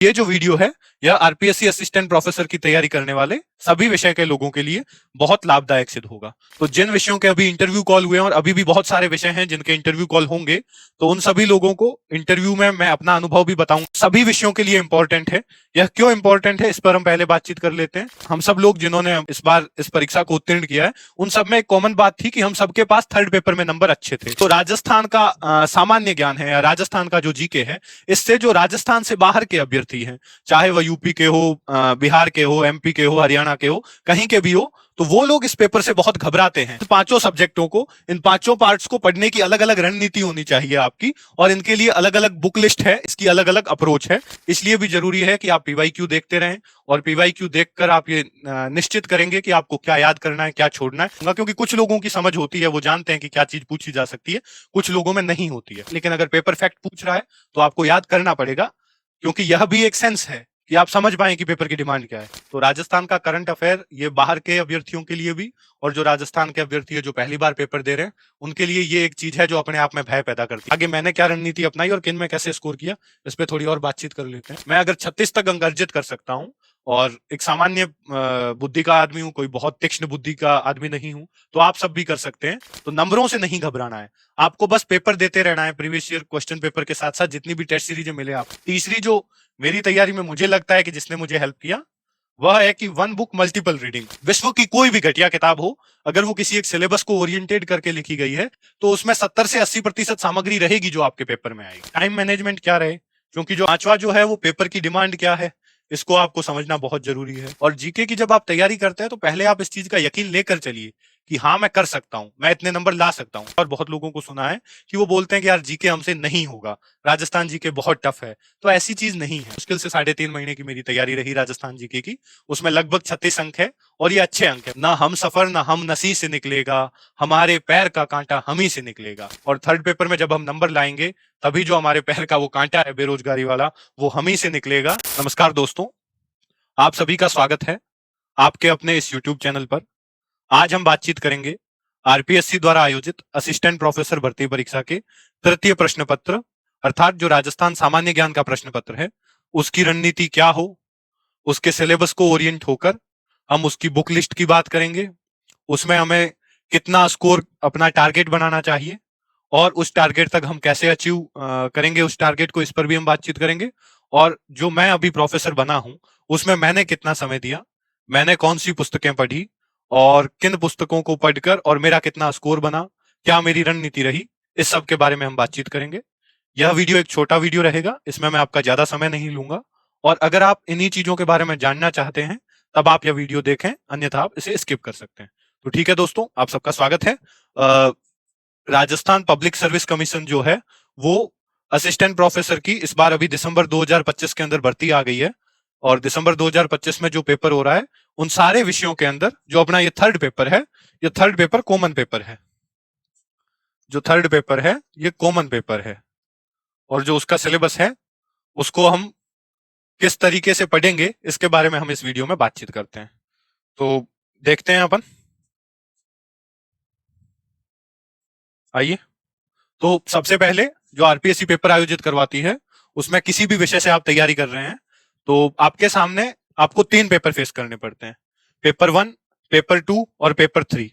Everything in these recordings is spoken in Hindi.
ये जो वीडियो है यह आरपीएससी असिस्टेंट प्रोफेसर की तैयारी करने वाले सभी विषय के लोगों के लिए बहुत लाभदायक सिद्ध होगा। तो जिन विषयों के अभी इंटरव्यू कॉल हुए हैं और अभी भी बहुत सारे विषय हैं जिनके इंटरव्यू कॉल होंगे, तो उन सभी लोगों को इंटरव्यू में मैं अपना अनुभव भी बताऊंगा। सभी विषयों के लिए इंपॉर्टेंट है। यह क्यों इंपॉर्टेंट है इस पर हम पहले बातचीत कर लेते हैं। हम सब लोग जिन्होंने इस बार इस परीक्षा को उत्तीर्ण किया है, उन सब में एक कॉमन बात थी कि हम सबके पास थर्ड पेपर में नंबर अच्छे थे। तो राजस्थान का सामान्य ज्ञान है या राजस्थान का जो जीके है, इससे जो राजस्थान से बाहर के अभ्यर्थी हैं, चाहे वह यूपी के हो, बिहार के हो, एमपी के हो, हरियाणा के हो, कहीं के भी हो, तो वो लोग इस पेपर से बहुत घबराते हैं। पांचों सब्जेक्टों को, इन पांचों पार्ट्स को पढ़ने की अलग अलग रणनीति होनी चाहिए आपकी, और इनके लिए अलग अलग बुक लिस्ट है, इसकी अलग अलग अप्रोच है। इसलिए भी जरूरी है कि आप पीवाईक्यू देखते रहें, और पीवाईक्यू देखकर आप ये निश्चित करेंगे कि आपको क्या याद करना है, क्या छोड़ना है। क्योंकि कुछ लोगों की समझ होती है, वो जानते हैं कि क्या चीज पूछी जा सकती है, कुछ लोगों में नहीं होती है। लेकिन अगर पेपर फैक्ट पूछ रहा है तो आपको याद करना पड़ेगा, क्योंकि यह भी एक सेंस है कि आप समझ पाए कि पेपर की डिमांड क्या है। तो राजस्थान का करंट अफेयर ये बाहर के अभ्यर्थियों के लिए भी, और जो राजस्थान के अभ्यर्थी है जो पहली बार पेपर दे रहे हैं, उनके लिए ये एक चीज है जो अपने आप में भय पैदा करती है। आगे मैंने क्या रणनीति अपनाई और किन में कैसे स्कोर किया, इस पे थोड़ी और बातचीत कर लेते हैं। मैं अगर 36 तक अंक अर्जित कर सकता हूँ और एक सामान्य बुद्धि का आदमी हूँ, कोई बहुत तीक्ष्ण बुद्धि का आदमी नहीं हूँ, तो आप सब भी कर सकते हैं। तो नंबरों से नहीं घबराना है, आपको बस पेपर देते रहना है। प्रीवियस ईयर क्वेश्चन पेपर के साथ साथ जितनी भी टेस्ट सीरीज मिले आप। तीसरी जो मेरी तैयारी में मुझे लगता है कि जिसने मुझे हेल्प किया, वह है कि वन बुक मल्टीपल रीडिंग। विश्व की कोई भी घटिया किताब हो, अगर वो किसी एक सिलेबस को ओरिएंटेड करके लिखी गई है, तो उसमें 70 से 80% सामग्री रहेगी जो आपके पेपर में आएगी। टाइम मैनेजमेंट क्या रहे, क्योंकि जो पांचवा जो है वो पेपर की डिमांड क्या है, इसको आपको समझना बहुत जरूरी है। और जीके की जब आप तैयारी करते हैं तो पहले आप इस चीज का यकीन लेकर चलिए कि हाँ मैं कर सकता हूं, मैं इतने नंबर ला सकता हूं। और बहुत लोगों को सुना है कि वो बोलते हैं कि यार जीके हमसे नहीं होगा, राजस्थान जीके बहुत टफ है। तो ऐसी चीज नहीं है। मुश्किल से 3.5 महीने की मेरी तैयारी रही राजस्थान जीके की, उसमें लगभग 36 अंक है, और ये अच्छे अंक है। ना हम सफर ना हम नसी से निकलेगा, हमारे पैर का कांटा हम ही से निकलेगा। और थर्ड पेपर में जब हम नंबर लाएंगे, तभी जो हमारे पैर का वो कांटा है बेरोजगारी वाला, वो हम ही से निकलेगा। नमस्कार दोस्तों, आप सभी का स्वागत है आपके अपने इस यूट्यूब चैनल पर। आज हम बातचीत करेंगे आरपीएससी द्वारा आयोजित असिस्टेंट प्रोफेसर भर्ती परीक्षा के तृतीय प्रश्न पत्र, अर्थात जो राजस्थान सामान्य ज्ञान का प्रश्न पत्र है, उसकी रणनीति क्या हो, उसके सिलेबस को ओरिएंट होकर हम उसकी बुक लिस्ट की बात करेंगे। उसमें हमें कितना स्कोर अपना टारगेट बनाना चाहिए, और उस टारगेट तक हम कैसे अचीव करेंगे उस टारगेट को, इस पर भी हम बातचीत करेंगे। और जो मैं अभी प्रोफेसर बना हूं, उसमें मैंने कितना समय दिया, मैंने कौन सी पुस्तकें पढ़ी, और किन पुस्तकों को पढ़कर और मेरा कितना स्कोर बना, क्या मेरी रणनीति रही, इस सब के बारे में हम बातचीत करेंगे। यह वीडियो एक छोटा वीडियो रहेगा, इसमें मैं आपका ज्यादा समय नहीं लूंगा। और अगर आप इन्हीं चीजों के बारे में जानना चाहते हैं, तब आप यह वीडियो देखें, अन्यथा आप इसे स्किप कर सकते हैं। तो ठीक है दोस्तों, आप सबका स्वागत है। राजस्थान पब्लिक सर्विस कमीशन जो है, वो असिस्टेंट प्रोफेसर की इस बार अभी दिसंबर 2025 के अंदर भर्ती आ गई है। और दिसंबर 2025 में जो पेपर हो रहा है, उन सारे विषयों के अंदर जो अपना ये थर्ड पेपर है, ये थर्ड पेपर कॉमन पेपर है। जो थर्ड पेपर है ये कॉमन पेपर है, और जो उसका सिलेबस है उसको हम किस तरीके से पढ़ेंगे, इसके बारे में हम इस वीडियो में बातचीत करते हैं। तो देखते हैं अपन, आइए। तो सबसे पहले जो आरपीएससी पेपर आयोजित करवाती है, उसमें किसी भी विषय से आप तैयारी कर रहे हैं, तो आपके सामने आपको 3 पेपर फेस करने पड़ते हैं, पेपर 1, पेपर 2 और पेपर 3।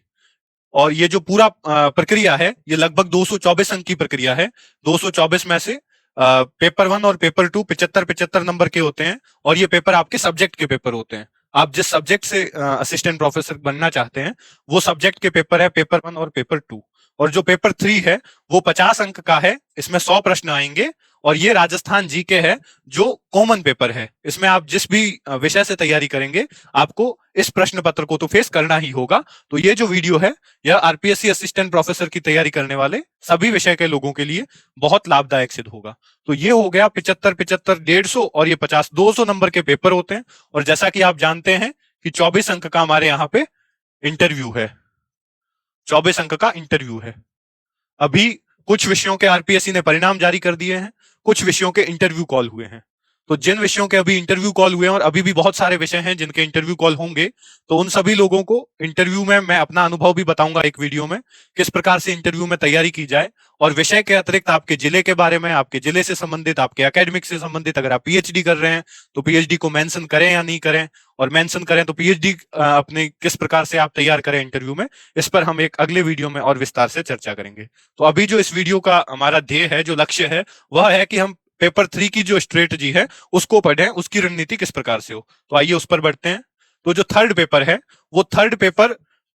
और ये जो पूरा प्रक्रिया है, ये लगभग 224 अंक की प्रक्रिया है। 224 में से पेपर 1 और पेपर 2 75-75 नंबर के होते हैं, और ये पेपर आपके सब्जेक्ट के पेपर होते हैं। आप जिस सब्जेक्ट से असिस्टेंट प्रोफेसर बनना चाहते हैं, वो सब्जेक्ट के पेपर है पेपर 1 और पेपर 2। और जो पेपर 3 है वो 50 अंक का है, इसमें 100 प्रश्न आएंगे, और ये राजस्थान जीके है जो कॉमन पेपर है। इसमें आप जिस भी विषय से तैयारी करेंगे, आपको इस प्रश्न पत्र को तो फेस करना ही होगा। तो ये जो वीडियो है, यह आरपीएससी असिस्टेंट प्रोफेसर की तैयारी करने वाले सभी विषय के लोगों के लिए बहुत लाभदायक सिद्ध होगा। तो ये हो गया 75-75, 150, और ये 50, 200 नंबर के पेपर होते हैं। और जैसा कि आप जानते हैं कि 24 अंक का हमारे यहाँ पे इंटरव्यू है, 24 अंक का इंटरव्यू है। अभी कुछ विषयों के आरपीएससी ने परिणाम जारी कर दिए हैं, कुछ विषयों के इंटरव्यू कॉल हुए हैं। तो जिन विषयों के अभी इंटरव्यू कॉल हुए हैं और अभी भी बहुत सारे विषय हैं जिनके इंटरव्यू कॉल होंगे, तो उन सभी लोगों को इंटरव्यू में मैं अपना अनुभव भी बताऊंगा एक वीडियो में, किस प्रकार से इंटरव्यू में तैयारी की जाए। और विषय के अतिरिक्त आपके जिले के बारे में, आपके जिले से संबंधित, आपके एकेडमिक से संबंधित, अगर आप पीएचडी कर रहे हैं तो पीएचडी को मेंशन करें या नहीं करें, और मेंशन करें तो पीएचडी अपने किस प्रकार से आप तैयार करें इंटरव्यू में, इस पर हम एक अगले वीडियो में और विस्तार से चर्चा करेंगे। तो अभी जो इस वीडियो का हमारा ध्येय है, जो लक्ष्य है, वह है कि हम पेपर 3 की जो स्ट्रेटजी है उसको पढ़ें, उसकी रणनीति किस प्रकार से हो। तो आइए उस पर बढ़ते हैं। तो जो थर्ड पेपर है, वो थर्ड पेपर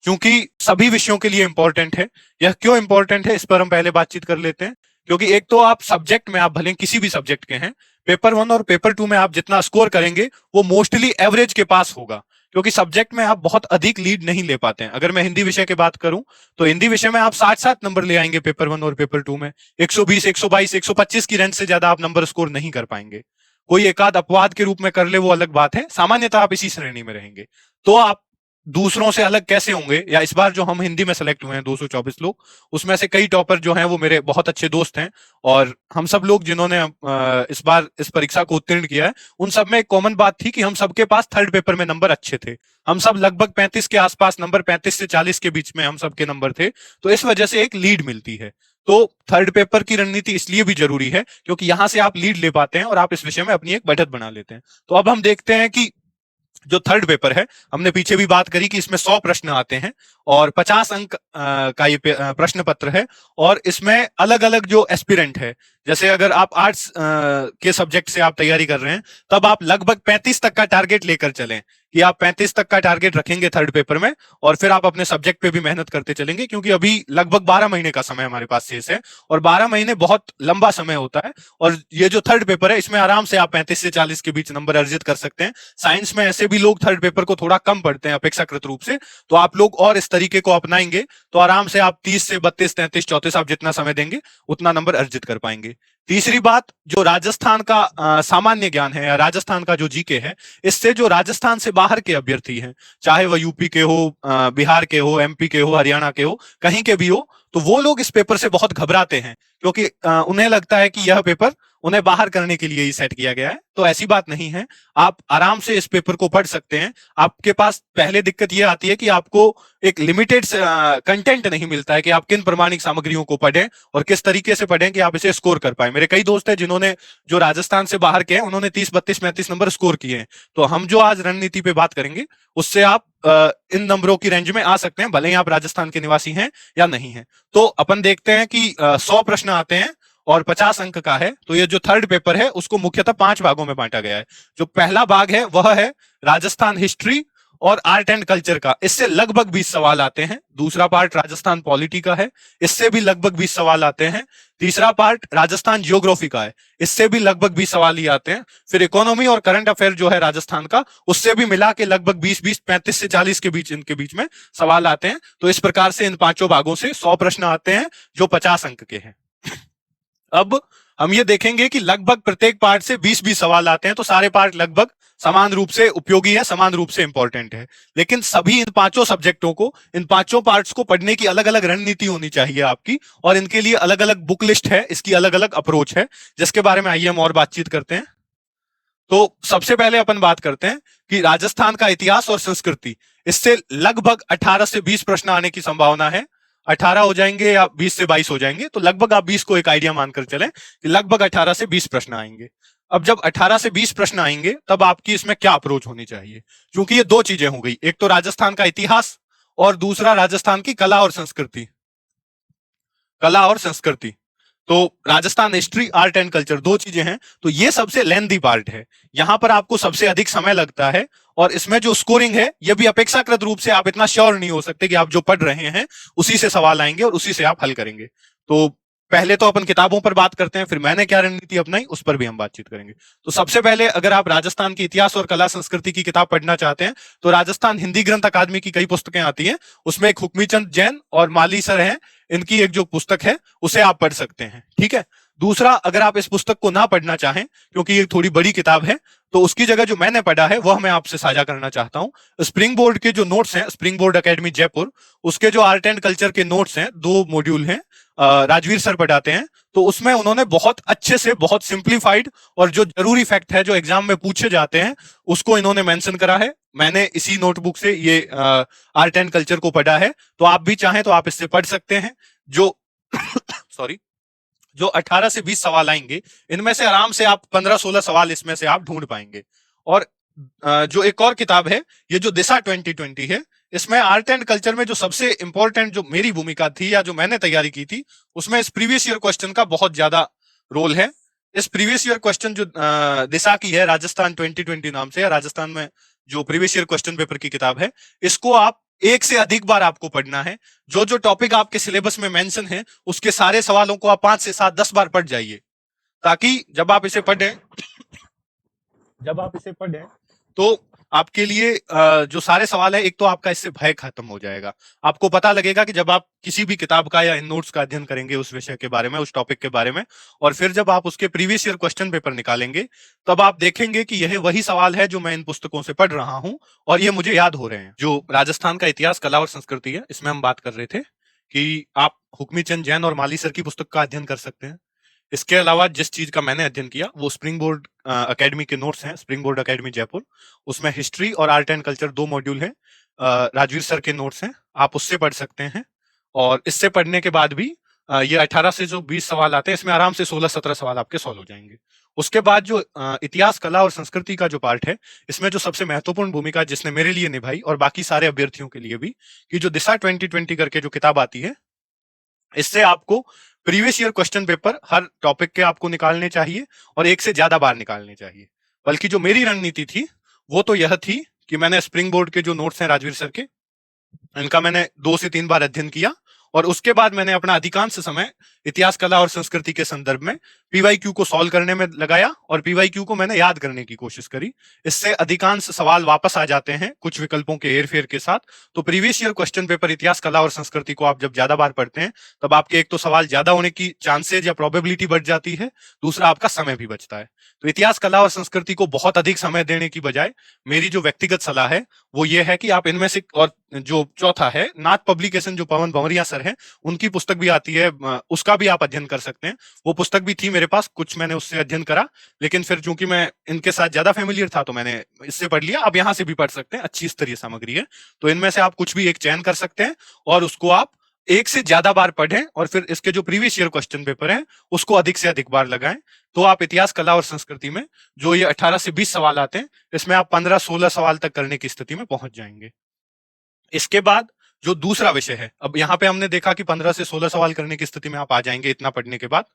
क्योंकि सभी विषयों के लिए इंपॉर्टेंट है। यह क्यों इंपॉर्टेंट है, इस पर हम पहले बातचीत कर लेते हैं। क्योंकि एक तो आप सब्जेक्ट में, आप भले किसी भी सब्जेक्ट के हैं, पेपर 1 और पेपर 2 में आप जितना स्कोर करेंगे वो मोस्टली एवरेज के पास होगा, क्योंकि सब्जेक्ट में आप बहुत अधिक लीड नहीं ले पाते हैं। अगर मैं हिंदी विषय की बात करूं तो हिंदी विषय में आप 60-60 नंबर ले आएंगे पेपर 1 और पेपर 2 में। 120, 122, 125 की रेंज से ज्यादा आप नंबर स्कोर नहीं कर पाएंगे। कोई एकाध अपवाद के रूप में कर ले वो अलग बात है, सामान्यतः आप इसी श्रेणी में रहेंगे। तो आप दूसरों से अलग कैसे होंगे, या इस बार जो हम हिंदी में सेलेक्ट हुए हैं 224 लोग, उसमें से कई टॉपर जो हैं वो मेरे बहुत अच्छे दोस्त हैं, और हम सब लोग जिन्होंने इस बार इस परीक्षा को उत्तीर्ण किया है, उन सब में एक कॉमन बात थी कि हम सबके पास थर्ड पेपर में नंबर अच्छे थे। हम सब लगभग 35 के आसपास नंबर, 35 से 40 के बीच में हम सबके नंबर थे। तो इस वजह से एक लीड मिलती है। तो थर्ड पेपर की रणनीति इसलिए भी जरूरी है क्योंकि यहां से आप लीड ले पाते हैं और आप इस विषय में अपनी एक बढ़त बना लेते हैं। तो अब हम देखते हैं कि जो थर्ड पेपर है, हमने पीछे भी बात करी कि इसमें 100 प्रश्न आते हैं और 50 अंक का ये प्रश्न पत्र है। और इसमें अलग अलग जो एस्पिरेंट है, जैसे अगर आप आर्ट्स के सब्जेक्ट से आप तैयारी कर रहे हैं, तब आप लगभग 35 तक का टारगेट लेकर चलें, कि आप 35 तक का टारगेट रखेंगे थर्ड पेपर में, और फिर आप अपने सब्जेक्ट पे भी मेहनत करते चलेंगे, क्योंकि अभी लगभग 12 महीने का समय हमारे पास शेष है, और 12 महीने बहुत लंबा समय होता है। और ये जो थर्ड पेपर है, इसमें आराम से आप 35 से 40 के बीच नंबर अर्जित कर सकते हैं। साइंस में ऐसे भी लोग थर्ड पेपर को थोड़ा कम पढ़ते हैं अपेक्षाकृत रूप से, तो आप लोग और इस तरीके को अपनाएंगे तो आराम से आप 30 से 32, 33, 34 आप जितना समय देंगे उतना नंबर अर्जित कर पाएंगे। तीसरी बात, जो राजस्थान का सामान्य ज्ञान है, या राजस्थान का जो जीके है, इससे जो राजस्थान से बाहर के अभ्यर्थी हैं, चाहे वह यूपी के हो, बिहार के हो, एमपी के हो, हरियाणा के हो, कहीं के भी हो, तो वो लोग इस पेपर से बहुत घबराते हैं, क्योंकि उन्हें लगता है कि यह पेपर उन्हें बाहर करने के लिए ही सेट किया गया है। तो ऐसी बात नहीं है, आप आराम से इस पेपर को पढ़ सकते हैं। आपके पास पहले दिक्कत यह आती है कि आपको एक लिमिटेड कंटेंट नहीं मिलता है कि आप किन प्रमाणिक सामग्रियों को पढ़ें और किस तरीके से पढ़ें कि आप इसे स्कोर कर पाए। मेरे कई दोस्त हैं जिन्होंने, जो राजस्थान से बाहर के हैं, उन्होंने 30, 32, 35 नंबर स्कोर किए हैं। तो हम जो आज रणनीति पे बात करेंगे, उससे आप इन नंबरों की रेंज में आ सकते हैं, भले ही आप राजस्थान के निवासी हैं या नहीं है। तो अपन देखते हैं कि 100 प्रश्न आते हैं और 50 अंक का है। तो ये जो थर्ड पेपर है उसको मुख्यतः 5 भागों में बांटा गया है। जो पहला भाग है वह है राजस्थान हिस्ट्री और आर्ट एंड कल्चर का, इससे लगभग 20 सवाल आते हैं। दूसरा पार्ट राजस्थान पॉलिटी का है, इससे भी लगभग 20 सवाल आते हैं। तीसरा पार्ट राजस्थान जियोग्राफी का है, इससे भी लगभग 20 सवाल ही आते हैं। फिर इकोनॉमी और करंट अफेयर जो है राजस्थान का, उससे भी मिला के लगभग 20, 35 से 40 के बीच, इनके बीच में सवाल आते हैं। तो इस प्रकार से इन पांचों भागों से 100 प्रश्न आते हैं जो 50 अंक के हैं। अब हम ये देखेंगे कि लगभग प्रत्येक पार्ट से 20-20 सवाल आते हैं, तो सारे पार्ट लगभग समान रूप से उपयोगी है, समान रूप से इंपॉर्टेंट है। लेकिन सभी इन पांचों सब्जेक्टों को, इन पांचों पार्ट्स को पढ़ने की अलग अलग रणनीति होनी चाहिए आपकी, और इनके लिए अलग अलग बुक लिस्ट है, इसकी अलग अलग अप्रोच है, जिसके बारे में आइए हम और बातचीत करते हैं। तो सबसे पहले अपन बात करते हैं कि राजस्थान का इतिहास और संस्कृति, इससे लगभग 18 से 20 प्रश्न आने की संभावना है। 18 हो जाएंगे या 20 से 22 हो जाएंगे, तो लगभग आप 20 को एक आइडिया मानकर चलें कि लगभग 18 से 20 प्रश्न आएंगे। अब जब 18 से 20 प्रश्न आएंगे, तब आपकी इसमें क्या अप्रोच होनी चाहिए, क्योंकि ये दो चीजें हो गई, एक तो राजस्थान का इतिहास और दूसरा राजस्थान की कला और संस्कृति। कला और संस्कृति, तो Rajasthan history, art and culture, दो चीजें हैं। तो ये सबसे लेंथी पार्ट है, यहां पर आपको सबसे अधिक समय लगता है, और इसमें जो स्कोरिंग है, यह भी अपेक्षाकृत रूप से आप इतना श्योर नहीं हो सकते कि आप जो पढ़ रहे हैं उसी से सवाल आएंगे और उसी से आप हल करेंगे। तो पहले तो अपन किताबों पर बात करते हैं, फिर मैंने क्या रणनीति अपनाई उस पर भी हम बातचीत करेंगे। तो सबसे पहले, अगर आप राजस्थान के इतिहास और कला संस्कृति की किताब पढ़ना चाहते हैं, तो राजस्थान हिंदी ग्रंथ अकादमी की कई पुस्तकें आती हैं, उसमें एक हुक्मीचंद जैन और माली सर हैं, इनकी एक जो पुस्तक है उसे आप पढ़ सकते हैं। ठीक है, दूसरा, अगर आप इस पुस्तक को ना पढ़ना चाहें क्योंकि ये थोड़ी बड़ी किताब है, तो उसकी जगह जो मैंने पढ़ा है वह मैं आपसे साझा करना चाहता हूं। स्प्रिंग बोर्ड के जो नोट्स हैं, स्प्रिंग बोर्ड एकेडमी जयपुर, उसके जो आर्ट एंड कल्चर के नोट्स हैं, 2 मॉड्यूल हैं, राजवीर सर पढ़ाते हैं। तो उसमें उन्होंने बहुत अच्छे से, बहुत सिंप्लीफाइड और जो जरूरी फैक्ट है जो एग्जाम में पूछे जाते हैं उसको इन्होंने मेंशन करा है। मैंने इसी नोटबुक से ये आर्ट एंड कल्चर को पढ़ा है, तो आप भी चाहें तो आप इससे पढ़ सकते हैं। जो सॉरी, जो 18 से 20 सवाल आएंगे, इनमें से आराम से आप 15-16 सवाल इसमें से आप ढूंढ पाएंगे। और जो एक और किताब है, ये जो दिशा 2020 है, इसमें आर्ट एंड कल्चर में जो सबसे इंपॉर्टेंट जो मेरी भूमिका थी या जो मैंने तैयारी की थी, उसमें इस प्रीवियस ईयर क्वेश्चन का बहुत ज्यादा रोल है। इस प्रीवियस ईयर क्वेश्चन जो दिशा की है, राजस्थान 2020 नाम से, या राजस्थान में जो प्रीवियस ईयर क्वेश्चन पेपर की किताब है, इसको आप एक से अधिक बार आपको पढ़ना है। जो जो टॉपिक आपके सिलेबस में मेंशन है, उसके सारे सवालों को आप 5 से 7, 10 बार पढ़ जाइए, ताकि जब आप इसे पढ़ें तो आपके लिए जो सारे सवाल है, एक तो आपका इससे भय खत्म हो जाएगा। आपको पता लगेगा कि जब आप किसी भी किताब का या इन नोट्स का अध्ययन करेंगे उस विषय के बारे में, उस टॉपिक के बारे में, और फिर जब आप उसके प्रीवियस ईयर क्वेश्चन पेपर निकालेंगे, तब आप देखेंगे कि यह वही सवाल है जो मैं इन पुस्तकों से पढ़ रहा हूं और ये मुझे याद हो रहे हैं। जो राजस्थान का इतिहास, कला और संस्कृति है, इसमें हम बात कर रहे थे कि आप हुक्मी चंद जैन और माली सर की पुस्तक का अध्ययन कर सकते हैं। इसके अलावा जिस चीज का मैंने अध्ययन किया वो स्प्रिंग बोर्ड एकेडमी के नोट्स हैं, स्प्रिंग बोर्ड एकेडमी जयपुर, उसमें हिस्ट्री और आर्ट एंड कल्चर 2 मॉड्यूल हैं, राजवीर सर के नोट्स हैं, आप उससे पढ़ सकते हैं। और इससे पढ़ने के बाद भी ये 18 से जो 20 सवाल आते हैं, इसमें आराम से 16-17 सवाल आपके सॉल्व हो जाएंगे। उसके बाद जो इतिहास, कला और संस्कृति का जो पार्ट है, इसमें जो सबसे महत्वपूर्ण भूमिका जिसने मेरे लिए निभाई और बाकी सारे अभ्यर्थियों के लिए भी, कि जो दिशा 2020 करके जो किताब आती है, इससे आपको प्रीवियस ईयर क्वेश्चन पेपर हर टॉपिक के आपको निकालने चाहिए और एक से ज्यादा बार निकालने चाहिए। बल्कि जो मेरी रणनीति थी वो तो यह थी कि मैंने स्प्रिंग बोर्ड के जो नोट्स हैं राजवीर सर के, इनका मैंने 2 से 3 बार अध्ययन किया, और उसके बाद मैंने अपना अधिकांश समय इतिहास, कला और संस्कृति के संदर्भ में पीवाईक्यू को सॉल्व करने में लगाया और पीवाईक्यू को मैंने याद करने की कोशिश करी। इससे अधिकांश सवाल वापस आ जाते हैं कुछ विकल्पों के हेरफेर के साथ। तो प्रीवियस ईयर क्वेश्चन पेपर इतिहास, कला और संस्कृति को आप जब ज्यादा बार पढ़ते हैं, तब आपके एक तो सवाल ज्यादा होने की चांसेज या प्रोबेबिलिटी बढ़ जाती है, दूसरा आपका समय भी बचता है। तो इतिहास, कला और संस्कृति को बहुत अधिक समय देने की बजाय मेरी जो व्यक्तिगत सलाह है वो ये है कि आप इनमें से, और जो चौथा है, नाथ पब्लिकेशन जो पवन भंवरिया सर है, उनकी पुस्तक भी आती है, उसका भी आप अध्ययन कर सकते हैं। वो पुस्तक भी थी मेरे पास, कुछ मैंने उससे अध्ययन करा, लेकिन फिर चूंकि मैं इनके साथ ज्यादा फेमिलियर था तो मैंने इससे पढ़ लिया। आप यहाँ से भी पढ़ सकते हैं, अच्छी स्तरीय सामग्री है। तो इनमें से आप कुछ भी एक चयन कर सकते हैं और उसको आप एक से ज्यादा बार पढ़ें, और फिर इसके जो प्रीवियस ईयर क्वेश्चन पेपर है उसको अधिक से अधिक बार लगाएं। तो आप इतिहास, कला और संस्कृति में जो ये 18 से 20 सवाल आते हैं, इसमें आप 15-16 सवाल तक करने की स्थिति में पहुंच जाएंगे। इसके बाद जो दूसरा विषय है, अब यहाँ पे हमने देखा कि 15 से 16 सवाल करने की स्थिति में आप आ जाएंगे इतना पढ़ने के बाद।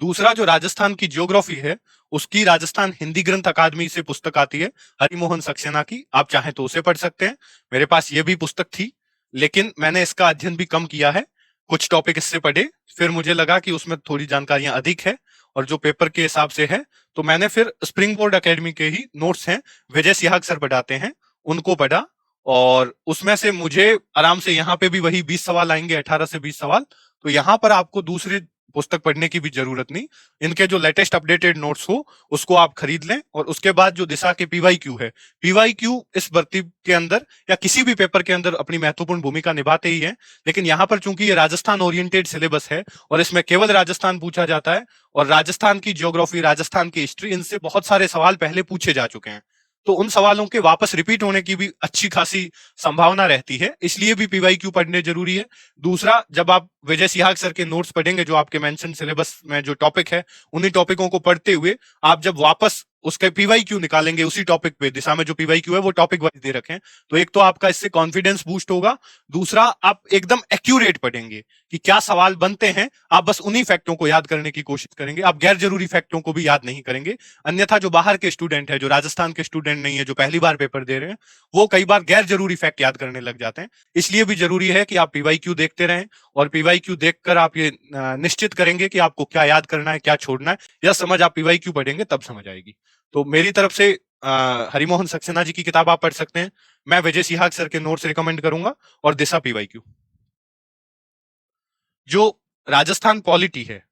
दूसरा जो राजस्थान की ज्योग्राफी है, उसकी राजस्थान हिंदी ग्रंथ अकादमी से पुस्तक आती है, हरिमोहन सक्सेना की, आप चाहें तो उसे पढ़ सकते हैं। मेरे पास ये भी पुस्तक थी, लेकिन मैंने इसका अध्ययन भी कम किया है, कुछ टॉपिक इससे पढ़े, फिर मुझे लगा कि उसमें थोड़ी जानकारियां अधिक है और जो पेपर के हिसाब से है, तो मैंने फिर स्प्रिंग बोर्ड एकेडमी के ही नोट्स हैं, विजय सिहाग सर पढ़ाते हैं, उनको पढ़ा। और उसमें से मुझे आराम से यहाँ पे भी वही 20 सवाल आएंगे, 18 से 20 सवाल। तो यहाँ पर आपको दूसरी पुस्तक पढ़ने की भी जरूरत नहीं, इनके जो लेटेस्ट अपडेटेड नोट्स हो उसको आप खरीद लें। और उसके बाद जो दिशा के पीवाईक्यू है, पीवाईक्यू इस भर्ती के अंदर या किसी भी पेपर के अंदर अपनी महत्वपूर्ण भूमिका निभाते ही है, लेकिन यहाँ पर चूंकि ये राजस्थान ओरिएंटेड सिलेबस है और इसमें केवल राजस्थान पूछा जाता है, और राजस्थान की ज्योग्राफी, राजस्थान की हिस्ट्री, इनसे बहुत सारे सवाल पहले पूछे जा चुके हैं, तो उन सवालों के वापस रिपीट होने की भी अच्छी खासी संभावना रहती है, इसलिए भी पीवाईक्यू पढ़ने जरूरी है। दूसरा, जब आप विजय सिहाग सर के नोट्स पढ़ेंगे, जो आपके मेंशन सिलेबस में जो टॉपिक है, उन्हीं टॉपिकों को पढ़ते हुए आप जब वापस उसके पीवाईक्यू निकालेंगे उसी टॉपिक पे, दिशा में जो पीवाईक्यू है वो टॉपिक वाइज दे रखे हैं, तो एक तो आपका इससे कॉन्फिडेंस बूस्ट होगा, दूसरा आप एकदम एक्यूरेट पढ़ेंगे कि क्या सवाल बनते हैं, आप बस उन्हीं फैक्टों को याद करने की कोशिश करेंगे, आप गैर जरूरी फैक्टों को भी याद नहीं करेंगे। अन्यथा जो बाहर के स्टूडेंट है, जो राजस्थान के स्टूडेंट नहीं है, जो पहली बार पेपर दे रहे हैं, वो कई बार गैर जरूरी फैक्ट याद करने लग जाते हैं। इसलिए भी जरूरी है कि आप पीवाईक्यू देखते रहें, और पीवाईक्यू देखकर आप ये निश्चित करेंगे कि आपको क्या याद करना है, क्या छोड़ना है। यह समझ आप पीवाईक्यू पढ़ेंगे तब समझ आएगी। तो मेरी तरफ से हरिमोहन सक्सेना जी की किताब आप पढ़ सकते हैं, मैं विजय सिहाग सर के नोट्स रिकमेंड करूंगा, और दिशा पीवाईक्यू। जो राजस्थान पॉलिटी है।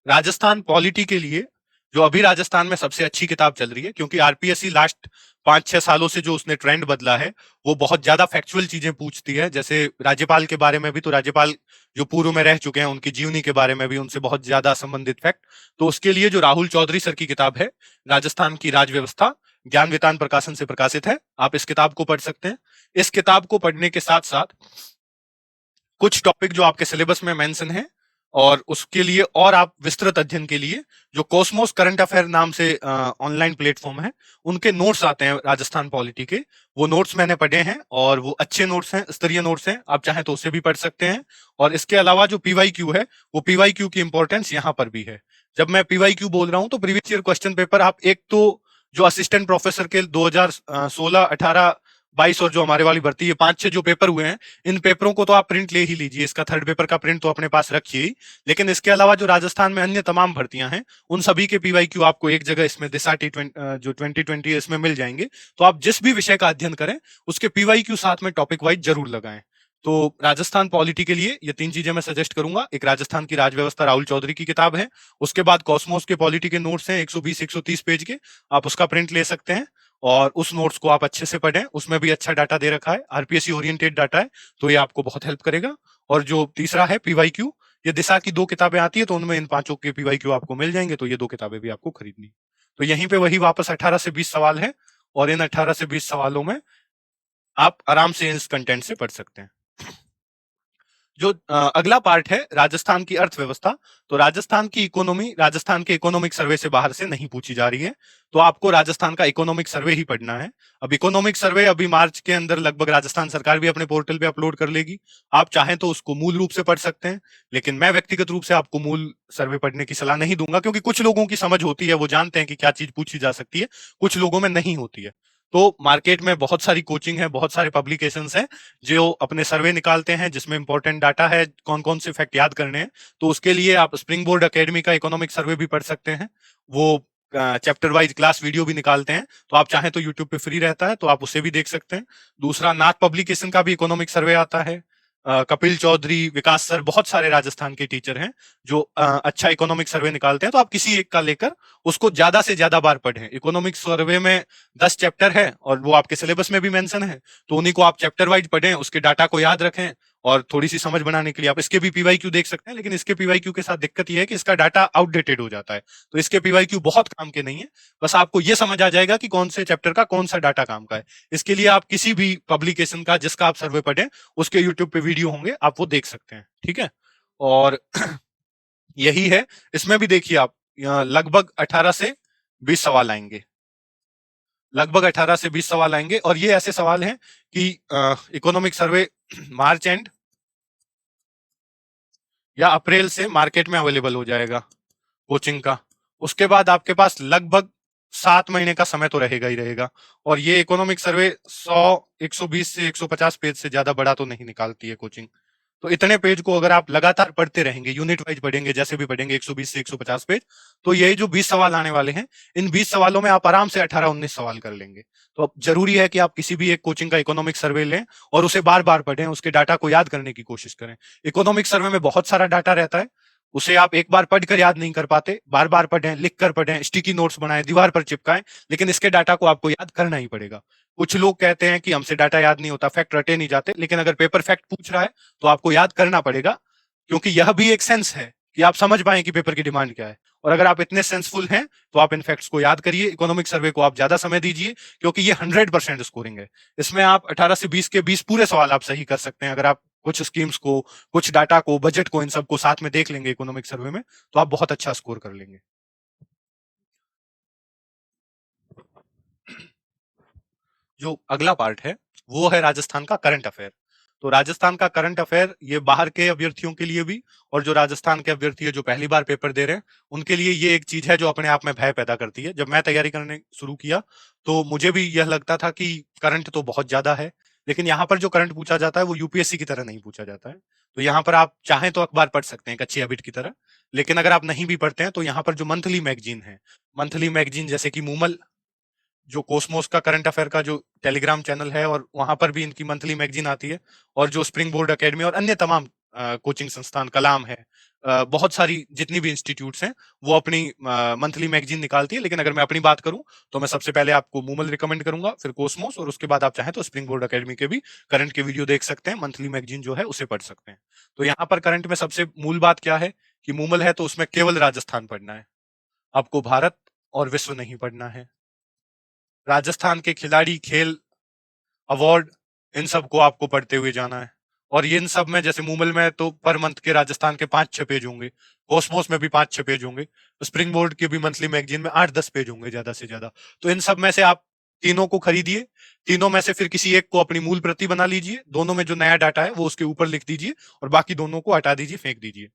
राजस्थान पॉलिटी के लिए जो अभी राजस्थान में सबसे अच्छी किताब चल रही है, क्योंकि आरपीएससी लास्ट 5-6 सालों से जो उसने ट्रेंड बदला है वो बहुत ज्यादा फैक्चुअल चीजें पूछती है। जैसे राज्यपाल के बारे में भी, तो राज्यपाल जो पूर्व में रह चुके हैं उनकी जीवनी के बारे में भी उनसे बहुत ज्यादा संबंधित फैक्ट। तो उसके लिए जो राहुल चौधरी सर की किताब है, राजस्थान की राज व्यवस्था, ज्ञान वितान प्रकाशन से प्रकाशित है, आप इस किताब को पढ़ सकते हैं। इस किताब को पढ़ने के साथ साथ कुछ टॉपिक जो आपके सिलेबस में मेंशन है, और उसके लिए और आप विस्तृत अध्ययन के लिए जो कॉस्मोस करंट अफेयर नाम से ऑनलाइन प्लेटफॉर्म है, उनके नोट्स आते हैं राजस्थान पॉलिटी के, वो नोट्स मैंने पढ़े हैं और वो अच्छे नोट्स हैं, स्तरीय नोट्स हैं, आप चाहें तो उसे भी पढ़ सकते हैं। और इसके अलावा जो पीवाई क्यू है, वो पीवाई क्यू की इंपॉर्टेंस यहाँ पर भी है। जब मैं पीवाई क्यू बोल रहा हूं तो प्रीवियस ईयर क्वेश्चन पेपर आप एक तो जो असिस्टेंट प्रोफेसर के 2016, 18, 22 और जो हमारे वाली भर्ती है 5-6 जो पेपर हुए हैं, इन पेपरों को तो आप प्रिंट ले ही लीजिए, इसका थर्ड पेपर का प्रिंट तो अपने पास रखिए ही। लेकिन इसके अलावा जो राजस्थान में अन्य तमाम भर्तियां हैं, उन सभी के पीवाईक्यू आपको एक जगह इसमें दिशा जो 2020 है इसमें मिल जाएंगे। तो आप जिस भी विषय का अध्ययन करें उसके पीवाईक्यू साथ में टॉपिक वाइज जरूर लगाएं। तो राजस्थान पॉलिटी के लिए ये 3 चीजें मैं सजेस्ट करूंगा। एक राजस्थान की राजव्यवस्था राहुल चौधरी की किताब है, उसके बाद कॉस्मोस के पॉलिटी के नोट्स हैं 120-130 पेज के, आप उसका प्रिंट ले सकते हैं और उस नोट्स को आप अच्छे से पढ़ें, उसमें भी अच्छा डाटा दे रखा है, आरपीएससी ओरिएंटेड डाटा है, तो ये आपको बहुत हेल्प करेगा। और जो तीसरा है पीवाईक्यू, ये दिशा की 2 किताबें आती है, तो उनमें इन 5 के पीवाईक्यू आपको मिल जाएंगे, तो ये 2 किताबें भी आपको खरीदनी। तो यहीं पे वही वापस 18 से 20 सवाल है, और इन 18 से 20 सवालों में आप आराम से इस कंटेंट से पढ़ सकते हैं। जो अगला पार्ट है राजस्थान की अर्थव्यवस्था, तो राजस्थान की इकोनॉमी राजस्थान के इकोनॉमिक सर्वे से बाहर से नहीं पूछी जा रही है, तो आपको राजस्थान का इकोनॉमिक सर्वे ही पढ़ना है। अब इकोनॉमिक सर्वे अभी मार्च के अंदर लगभग राजस्थान सरकार भी अपने पोर्टल पे अपलोड कर लेगी, आप चाहें तो उसको मूल रूप से पढ़ सकते हैं, लेकिन मैं व्यक्तिगत रूप से आपको मूल सर्वे पढ़ने की सलाह नहीं दूंगा, क्योंकि कुछ लोगों की समझ होती है, वो जानते हैं कि क्या चीज पूछी जा सकती है, कुछ लोगों में नहीं होती है। तो मार्केट में बहुत सारी कोचिंग है, बहुत सारे पब्लिकेशंस हैं जो अपने सर्वे निकालते हैं जिसमें इंपॉर्टेंट डाटा है, कौन कौन से फैक्ट याद करने हैं। तो उसके लिए आप स्प्रिंग बोर्ड एकेडमी का इकोनॉमिक सर्वे भी पढ़ सकते हैं, वो चैप्टर वाइज क्लास वीडियो भी निकालते हैं, तो आप चाहें तो यूट्यूब पे फ्री रहता है, तो आप उसे भी देख सकते हैं। दूसरा, नाथ पब्लिकेशन का भी इकोनॉमिक सर्वे आता है, कपिल चौधरी, विकास सर, बहुत सारे राजस्थान के टीचर हैं जो अच्छा इकोनॉमिक सर्वे निकालते हैं, तो आप किसी एक का लेकर उसको ज्यादा से ज्यादा बार पढ़ें। इकोनॉमिक सर्वे में 10 चैप्टर है और वो आपके सिलेबस में भी मेंशन है, तो उन्हीं को आप चैप्टर वाइज पढ़ें, उसके डाटा को याद रखें, और थोड़ी सी समझ बनाने के लिए आप इसके भी पीवाईक्यू देख सकते हैं। लेकिन इसके पीवाईक्यू के साथ दिक्कत यह है कि इसका डाटा आउटडेटेड हो जाता है, तो इसके पीवाईक्यू बहुत काम के नहीं है, बस आपको यह समझ आ जाएगा कि कौन से चैप्टर का कौन सा डाटा काम का है। इसके लिए आप किसी भी पब्लिकेशन का जिसका आप सर्वे पढ़ें, उसके यूट्यूब पे वीडियो होंगे, आप वो देख सकते हैं, ठीक है। और यही है, इसमें भी देखिए आप लगभग 18 से 20 सवाल आएंगे, लगभग 18 से 20 सवाल आएंगे, और ये ऐसे सवाल हैं कि इकोनॉमिक सर्वे मार्च एंड या अप्रैल से मार्केट में अवेलेबल हो जाएगा कोचिंग का। उसके बाद आपके पास लगभग 7 महीने का समय तो रहेगा ही रहेगा, और ये इकोनॉमिक सर्वे 100, 120 से 150 पेज से ज्यादा बड़ा तो नहीं निकालती है कोचिंग। तो इतने पेज को अगर आप लगातार पढ़ते रहेंगे, यूनिट वाइज पढ़ेंगे, जैसे भी पढ़ेंगे 120 से 150 पेज, तो ये जो 20 सवाल आने वाले हैं, इन 20 सवालों में आप आराम से 18-19 सवाल कर लेंगे। तो अब जरूरी है कि आप किसी भी एक कोचिंग का इकोनॉमिक सर्वे लें और उसे बार बार पढ़ें, उसके डाटा को याद करने की कोशिश करें। इकोनॉमिक सर्वे में बहुत सारा डाटा रहता है, उसे आप एक बार पढ़कर याद नहीं कर पाते, बार बार पढ़ें, लिख कर पढ़ें, स्टिकी नोट्स बनाएं, दीवार पर चिपकाएं, लेकिन इसके डाटा को आपको याद करना ही पड़ेगा। कुछ लोग कहते हैं कि हमसे डाटा याद नहीं होता, फैक्ट रटे नहीं जाते, लेकिन अगर पेपर फैक्ट पूछ रहा है तो आपको याद करना पड़ेगा, क्योंकि यह भी एक सेंस है कि आप समझ पाए कि पेपर की डिमांड क्या है। और अगर आप इतने सेंसफुल हैं तो आप इन फैक्ट्स को याद करिए, इकोनॉमिक सर्वे को आप ज्यादा समय दीजिए, क्योंकि ये 100% स्कोरिंग है। इसमें आप 18 से 20 के 20 पूरे सवाल आप सही कर सकते हैं, अगर आप कुछ स्कीम्स को, कुछ डाटा को, बजट को, इन सबको साथ में देख लेंगे इकोनॉमिक सर्वे में, तो आप बहुत अच्छा स्कोर कर लेंगे। जो अगला पार्ट है वो है राजस्थान का करंट अफेयर। तो राजस्थान का करंट अफेयर ये बाहर के अभ्यर्थियों के लिए भी, और जो राजस्थान के अभ्यर्थी है जो पहली बार पेपर दे रहे हैं, उनके लिए ये एक चीज है जो अपने आप में भय पैदा करती है। जब मैं तैयारी करने शुरू किया तो मुझे भी यह लगता था कि करंट तो बहुत ज्यादा है, लेकिन यहाँ पर जो करंट पूछा जाता है वो यूपीएससी की तरह नहीं पूछा जाता है। तो यहाँ पर आप चाहें तो अखबार पढ़ सकते हैं एक अच्छी हैबिट की तरह, लेकिन अगर आप नहीं भी पढ़ते हैं तो यहाँ पर जो मंथली मैगजीन है, मंथली मैगजीन जैसे कि मूमल, जो कोसमोस का करंट अफेयर का जो टेलीग्राम चैनल है, और वहां पर भी इनकी मंथली मैगजीन आती है, और जो स्प्रिंग बोर्ड एकेडमी और अन्य तमाम कोचिंग संस्थान कलाम है, बहुत सारी जितनी भी इंस्टीट्यूट्स हैं वो अपनी मंथली मैगजीन निकालती है। लेकिन अगर मैं अपनी बात करूं तो मैं सबसे पहले आपको मूमल रिकमेंड करूंगा, फिर कोसमोस, और उसके बाद आप चाहें तो स्प्रिंग बोर्ड एकेडमी के भी करंट के वीडियो देख सकते हैं, मंथली मैगजीन जो है उसे पढ़ सकते हैं। तो यहाँ पर करंट में सबसे मूल बात क्या है कि मूमल है तो उसमें केवल राजस्थान पढ़ना है, आपको भारत और विश्व नहीं पढ़ना है। राजस्थान के खिलाड़ी, खेल, अवार्ड, इन सब को आपको पढ़ते हुए जाना है। और इन सब में जैसे मूमल में तो पर मंथ के राजस्थान के 5-6 पेज होंगे, कॉस्मोस में भी 5-6 पेज होंगे, स्प्रिंग बोर्ड के भी मंथली मैगजीन में 8-10 पेज होंगे ज्यादा से ज्यादा। तो इन सब में से आप तीनों को खरीदिए, तीनों में से फिर किसी एक को अपनी मूल प्रति बना लीजिए, दोनों में जो नया डाटा है वो उसके ऊपर लिख दीजिए और बाकी दोनों को हटा दीजिए, फेंक दीजिए।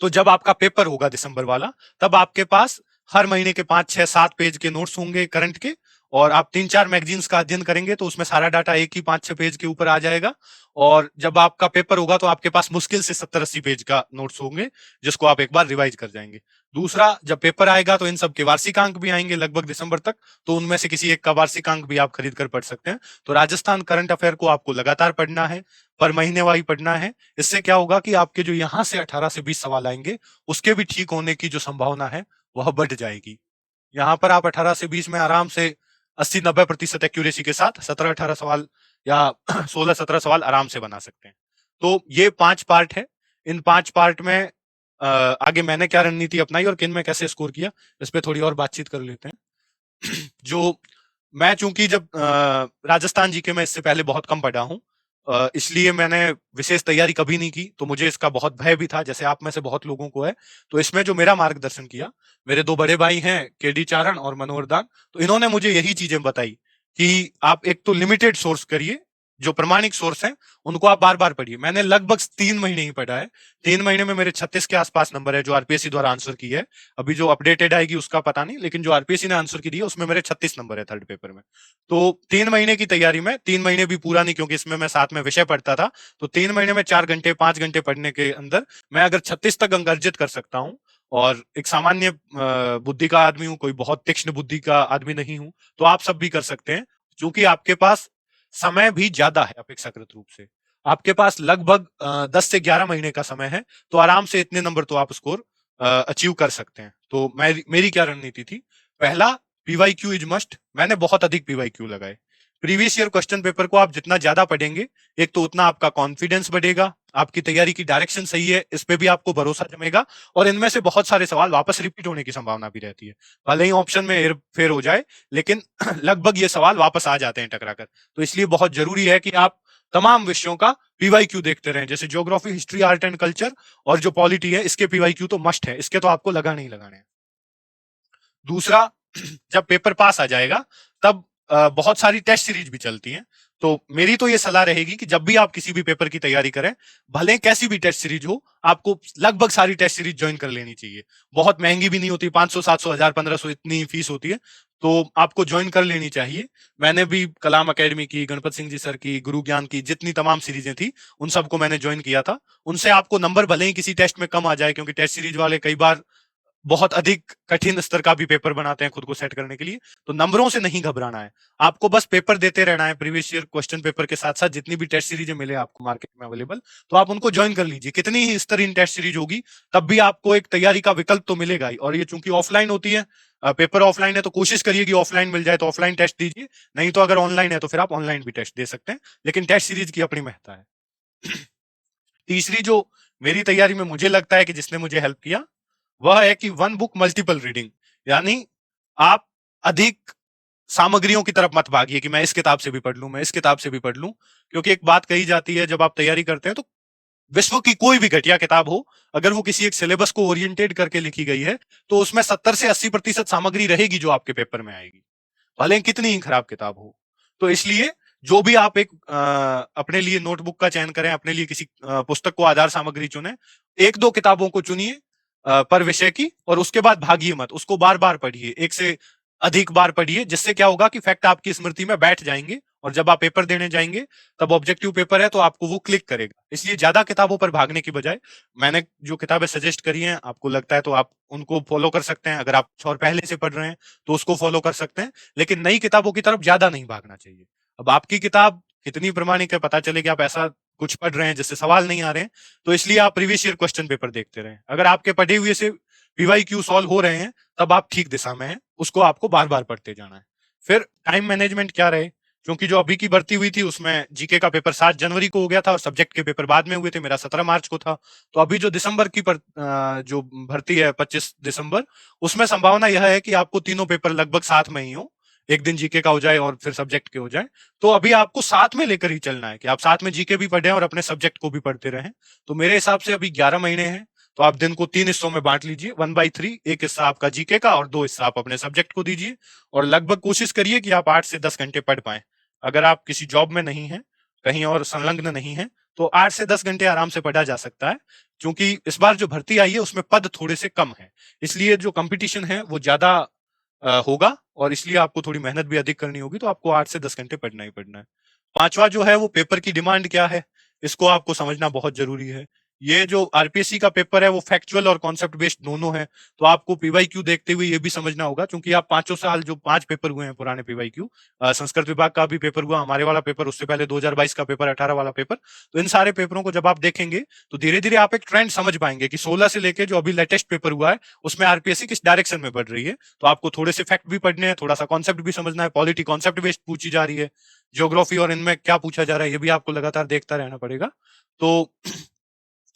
तो जब आपका पेपर होगा दिसंबर वाला, तब आपके पास हर महीने के 5-6-7 पेज के नोट्स होंगे करंट के, और आप 3-4 मैगजीन्स का अध्ययन करेंगे तो उसमें सारा डाटा एक ही 5-6 पेज के ऊपर आ जाएगा। और जब आपका पेपर होगा तो आपके पास मुश्किल से 70-80 पेज का नोट्स होंगे, जिसको आप एक बार रिवाइज कर जाएंगे। दूसरा, जब पेपर आएगा तो इन सब के वार्षिकांक भी आएंगे लगभग दिसंबर तक, तो उनमें से किसी एक का वार्षिकांक भी आप खरीद कर पढ़ सकते हैं। तो राजस्थान करंट अफेयर को आपको लगातार पढ़ना है, पर महीने वारी पढ़ना है। इससे क्या होगा कि आपके जो यहां से 18 से 20 सवाल आएंगे उसके भी ठीक होने की जो संभावना है वह बढ़ जाएगी। यहाँ पर आप 18 से 20 में आराम से 80-90% एक्यूरेसी के साथ 17-18 सवाल या 16-17 सवाल आराम से बना सकते हैं। तो ये 5 पार्ट है। इन 5 पार्ट में आगे मैंने क्या रणनीति अपनाई और किन में कैसे स्कोर किया, इस पे थोड़ी और बातचीत कर लेते हैं। जो मैं, चूंकि जब राजस्थान जीके में इससे पहले बहुत कम पढ़ा हूं, इसलिए मैंने विशेष तैयारी कभी नहीं की, तो मुझे इसका बहुत भय भी था, जैसे आप में से बहुत लोगों को है। तो इसमें जो मेरा मार्गदर्शन किया, मेरे 2 बड़े भाई हैं केडी चारण और मनोहर दान, तो इन्होंने मुझे यही चीजें बताई कि आप एक तो लिमिटेड सोर्स करिए, जो प्रमाणिक सोर्स हैं उनको आप बार बार पढ़िए। मैंने लगभग 3 महीने ही पढ़ा है, 3 महीने में मेरे 36 के आसपास नंबर है जो आरपीएससी द्वारा आंसर की है। अभी जो अपडेटेड आएगी उसका पता नहीं, लेकिन जो आरपीएससी ने आंसर की दी है उसमें मेरे 36 नंबर है थर्ड पेपर में। तो 3 महीने की तैयारी में, 3 महीने भी पूरा नहीं क्योंकि इसमें मैं साथ में विषय पढ़ता था, तो 3 महीने में 4 घंटे 5 घंटे पढ़ने के अंदर मैं अगर 36 तक अंक अर्जित कर सकता हूँ, और एक सामान्य बुद्धि का आदमी हूं, कोई बहुत तीक्ष्ण बुद्धि का आदमी नहीं हूं, तो आप सब भी कर सकते हैं। क्योंकि आपके पास समय भी ज्यादा है अपेक्षाकृत रूप से, आपके पास लगभग 10 से 11 महीने का समय है, तो आराम से इतने नंबर तो आप स्कोर अचीव कर सकते हैं। तो मेरी क्या रणनीति थी, पहला, पीवाईक्यू इज मस्ट। मैंने बहुत अधिक पीवाईक्यू लगाए। प्रीवियस ईयर क्वेश्चन पेपर को आप जितना ज्यादा पढ़ेंगे, एक तो उतना आपका कॉन्फिडेंस बढ़ेगा, आपकी तैयारी की डायरेक्शन सही है इस पे भी आपको भरोसा जमेगा, और इनमें से बहुत सारे सवाल वापस रिपीट होने की संभावना भी रहती है। भले ही ऑप्शन में हेर फेर हो जाए, लेकिन लगभग ये सवाल वापस आ जाते हैं टकरा कर। तो इसलिए बहुत जरूरी है कि आप तमाम विषयों का पीवाईक्यू देखते रहें, जैसे geography, history, art and culture और जो पॉलिटी है, इसके पीवाईक्यू तो मस्ट है, इसके तो आपको लगाने ही लगाने हैं। दूसरा, जब पेपर पास आ जाएगा तब बहुत सारी टेस्ट सीरीज भी चलती हैं, तो मेरी तो ये सलाह रहेगी कि जब भी आप किसी भी पेपर की तैयारी करें, भले कैसी भी टेस्ट सीरीज हो, आपको लगभग सारी टेस्ट सीरीज ज्वाइन कर लेनी चाहिए। बहुत महंगी भी नहीं होती, 500, 700, 1000, 1500 इतनी फीस होती है, तो आपको ज्वाइन कर लेनी चाहिए। मैंने भी कलाम एकेडमी की, गणपत सिंह जी सर की, गुरु ज्ञान की, जितनी तमाम सीरीजें थी उन सबको मैंने ज्वाइन किया था। उनसे आपको नंबर भले ही किसी टेस्ट में कम आ जाए, क्योंकि टेस्ट सीरीज वाले कई बार बहुत अधिक कठिन स्तर का भी पेपर बनाते हैं खुद को सेट करने के लिए, तो नंबरों से नहीं घबराना है, आपको बस पेपर देते रहना है। प्रीवियस ईयर क्वेश्चन पेपर के साथ साथ जितनी भी टेस्ट सीरीज मिले आपको मार्केट में अवेलेबल, तो आप उनको ज्वाइन कर लीजिए। कितनी ही स्तरीय टेस्ट सीरीज होगी, तब भी आपको एक तैयारी का विकल्प तो मिलेगा ही। और ये चूंकि ऑफलाइन होती है, पेपर ऑफलाइन है, तो कोशिश करिए कि ऑफलाइन मिल जाए तो ऑफलाइन टेस्ट दीजिए, नहीं तो अगर ऑनलाइन है तो फिर आप ऑनलाइन भी टेस्ट दे सकते हैं, लेकिन टेस्ट सीरीज की अपनी महत्ता है। तीसरी जो मेरी तैयारी में मुझे लगता है कि जिसने मुझे हेल्प किया, वह है कि वन बुक मल्टीपल रीडिंग। यानी आप अधिक सामग्रियों की तरफ मत भागिए कि मैं इस किताब से भी पढ़ लूं, मैं इस किताब से भी पढ़ लूं, क्योंकि एक बात कही जाती है, जब आप तैयारी करते हैं तो विश्व की कोई भी घटिया किताब हो, अगर वो किसी एक सिलेबस को ओरिएंटेड करके लिखी गई है, तो उसमें 70 से 80% सामग्री रहेगी जो आपके पेपर में आएगी, भले ही कितनी ही खराब किताब हो। तो इसलिए जो भी आप एक अपने लिए नोटबुक का चयन करें, अपने लिए किसी पुस्तक को आधार सामग्री चुने, 1-2 किताबों को चुनिए पर विषय की, और उसके बाद भागिए मत, उसको बार बार पढ़िए, एक से अधिक बार पढ़िए, जिससे क्या होगा कि फैक्ट आपकी स्मृति में बैठ जाएंगे, और जब आप पेपर देने जाएंगे तब ऑब्जेक्टिव पेपर है तो आपको वो क्लिक करेगा। इसलिए ज्यादा किताबों पर भागने की बजाय मैंने जो किताबें सजेस्ट करी हैं, आपको लगता है तो आप उनको फॉलो कर सकते हैं। अगर आप कुछ और पहले से पढ़ रहे हैं तो उसको फॉलो कर सकते हैं, लेकिन नई किताबों की तरफ ज्यादा नहीं भागना चाहिए। अब आपकी किताब कितनी प्रमाणिक है पता चले कि आप ऐसा कुछ पढ़ रहे हैं जिससे सवाल नहीं आ रहे हैं, तो इसलिए आप प्रीवियस ईयर क्वेश्चन पेपर देखते रहें। अगर आपके पढ़े हुए से पीवाईक्यू सॉल्व हो रहे हैं, तब आप ठीक दिशा में हैं, उसको आपको बार बार पढ़ते जाना है। फिर टाइम मैनेजमेंट क्या रहे, क्योंकि जो अभी की भर्ती हुई थी उसमें जीके का पेपर 7 जनवरी को हो गया था और सब्जेक्ट के पेपर बाद में हुए थे, मेरा 17 मार्च को था। तो अभी जो दिसंबर की जो भर्ती है 25 दिसंबर, उसमें संभावना यह है कि आपको तीनों पेपर लगभग साथ में ही हो, एक दिन जीके का हो जाए और फिर सब्जेक्ट के हो जाए। तो अभी आपको साथ में लेकर ही चलना है कि आप साथ में जीके भी पढ़ें और अपने सब्जेक्ट को भी पढ़ते रहें। तो मेरे हिसाब से अभी 11 महीने हैं, तो आप दिन को 3 हिस्सों में बांट लीजिए, 1/3, एक हिस्सा आपका जीके का और 2 हिस्सा आप अपने सब्जेक्ट को दीजिए। और लगभग कोशिश करिए कि आप 8 से 10 घंटे पढ़ पाए। अगर आप किसी जॉब में नहीं है, कहीं और संलग्न नहीं है, तो 8 से 10 घंटे आराम से पढ़ा जा सकता है, क्योंकि इस बार जो भर्ती आई है उसमें पद थोड़े से कम है, इसलिए जो कंपटीशन है वो ज्यादा होगा और इसलिए आपको थोड़ी मेहनत भी अधिक करनी होगी, तो आपको 8 से 10 घंटे पढ़ना ही पढ़ना है। पांचवा जो है वो पेपर की डिमांड क्या है, इसको आपको समझना बहुत जरूरी है। ये जो आरपीएससी का पेपर है वो फैक्चुअल और कॉन्सेप्ट बेस्ड दोनों है, तो आपको पीवाईक्यू देखते हुए ये भी समझना होगा, क्योंकि आप 5 साल जो 5 पेपर हुए हैं पुराने पीवाईक्यू, संस्कृत विभाग का भी पेपर हुआ, हमारे वाला पेपर, उससे पहले 2022 का पेपर, 18 वाला पेपर, तो इन सारे पेपरों को जब आप देखेंगे तो धीरे धीरे आप एक ट्रेंड समझ पाएंगे कि 16 से लेके जो अभी लेटेस्ट पेपर हुआ है उसमें आरपीएससी किस डायरेक्शन में बढ़ रही है। तो आपको थोड़े से फैक्ट भी पढ़ने हैं, थोड़ा सा कॉन्सेप्ट भी समझना है, पॉलिटी कॉन्सेप्ट बेस्ड पूछी जा रही है, ज्योग्राफी और इनमें क्या पूछा जा रहा है ये भी आपको लगातार देखता रहना पड़ेगा। तो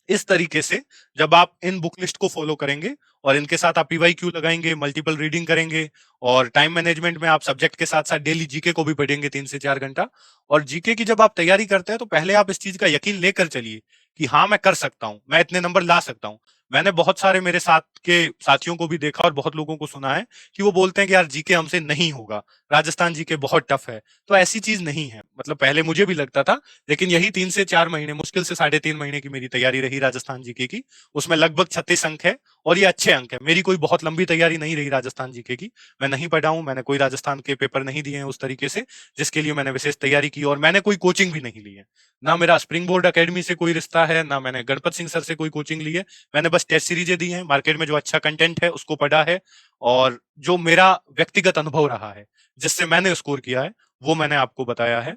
इस तरीके से जब आप इन बुक लिस्ट को फॉलो करेंगे और इनके साथ आप पीवाईक्यू लगाएंगे, मल्टीपल रीडिंग करेंगे और टाइम मैनेजमेंट में आप सब्जेक्ट के साथ साथ डेली जीके को भी पढ़ेंगे 3 से 4 घंटा, और जीके की जब आप तैयारी करते हैं तो पहले आप इस चीज का यकीन लेकर चलिए कि हाँ मैं कर सकता हूं, मैं इतने नंबर ला सकता हूं। मैंने बहुत सारे मेरे साथ के साथियों को भी देखा और बहुत लोगों को सुना है कि वो बोलते हैं कि यार जीके हमसे नहीं होगा, राजस्थान जीके बहुत टफ है। तो ऐसी चीज नहीं है, मतलब पहले मुझे भी लगता था, लेकिन यही 3 से 4 महीने, मुश्किल से 3.5 महीने की मेरी तैयारी रही राजस्थान जीके की, उसमें लगभग 36 अंक है और ये अच्छे अंक है। मेरी कोई बहुत लंबी तैयारी नहीं रही राजस्थान जीके की, मैं नहीं पढ़ा हूं, मैंने कोई राजस्थान के पेपर नहीं दिए हैं उस तरीके से जिसके लिए मैंने विशेष तैयारी की, और मैंने कोई कोचिंग भी नहीं ली है। ना मेरा स्प्रिंग बोर्ड अकेडमी से कोई रिश्ता है, ना मैंने गणपत सिंह सर से कोई कोचिंग ली है। मैंने बस टेस्ट सीरीजें दी हैं, मार्केट में जो अच्छा कंटेंट है उसको पढ़ा है, और जो मेरा व्यक्तिगत अनुभव रहा है जिससे मैंने स्कोर किया है वो मैंने आपको बताया है।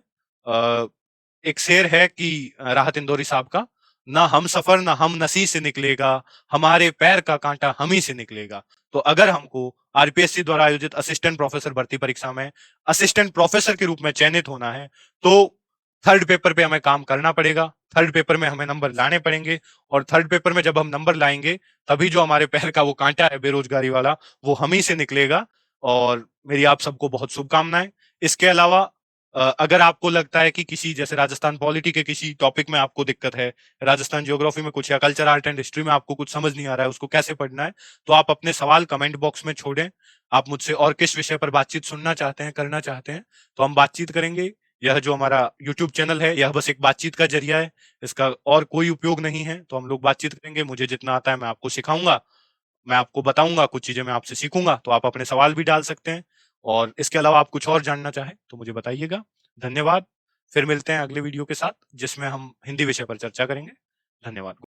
एक शेर है कि राहत इंदौरी साहब का, ना हम सफर ना हम नसी से निकलेगा, हमारे पैर का कांटा हम ही से निकलेगा। तो अगर हमको आरपीएससी द्वारा आयोजित असिस्टेंट प्रोफेसर भर्ती परीक्षा में असिस्टेंट प्रोफेसर के रूप में चयनित होना है, तो थर्ड पेपर पे हमें काम करना पड़ेगा, थर्ड पेपर में हमें नंबर लाने पड़ेंगे, और थर्ड पेपर में जब हम नंबर लाएंगे तभी जो हमारे पैर का वो कांटा है बेरोजगारी वाला, वो हम ही से निकलेगा। और मेरी आप सबको बहुत शुभकामनाएं। इसके अलावा अगर आपको लगता है कि किसी, जैसे राजस्थान पॉलिटी के किसी टॉपिक में आपको दिक्कत है, राजस्थान ज्योग्राफी में कुछ, या कल्चर आर्ट एंड हिस्ट्री में आपको कुछ समझ नहीं आ रहा है उसको कैसे पढ़ना है, तो आप अपने सवाल कमेंट बॉक्स में छोड़ें। आप मुझसे और किस विषय पर बातचीत सुनना चाहते हैं, करना चाहते हैं, तो हम बातचीत करेंगे। यह जो हमारा यूट्यूब चैनल है यह बस एक बातचीत का जरिया है, इसका और कोई उपयोग नहीं है। तो हम लोग बातचीत करेंगे, मुझे जितना आता है मैं आपको सिखाऊंगा, मैं आपको बताऊंगा, कुछ चीजें मैं आपसे सीखूंगा, तो आप अपने सवाल भी डाल सकते हैं। और इसके अलावा आप कुछ और जानना चाहें तो मुझे बताइएगा। धन्यवाद। फिर मिलते हैं अगले वीडियो के साथ जिसमें हम हिंदी विषय पर चर्चा करेंगे। धन्यवाद।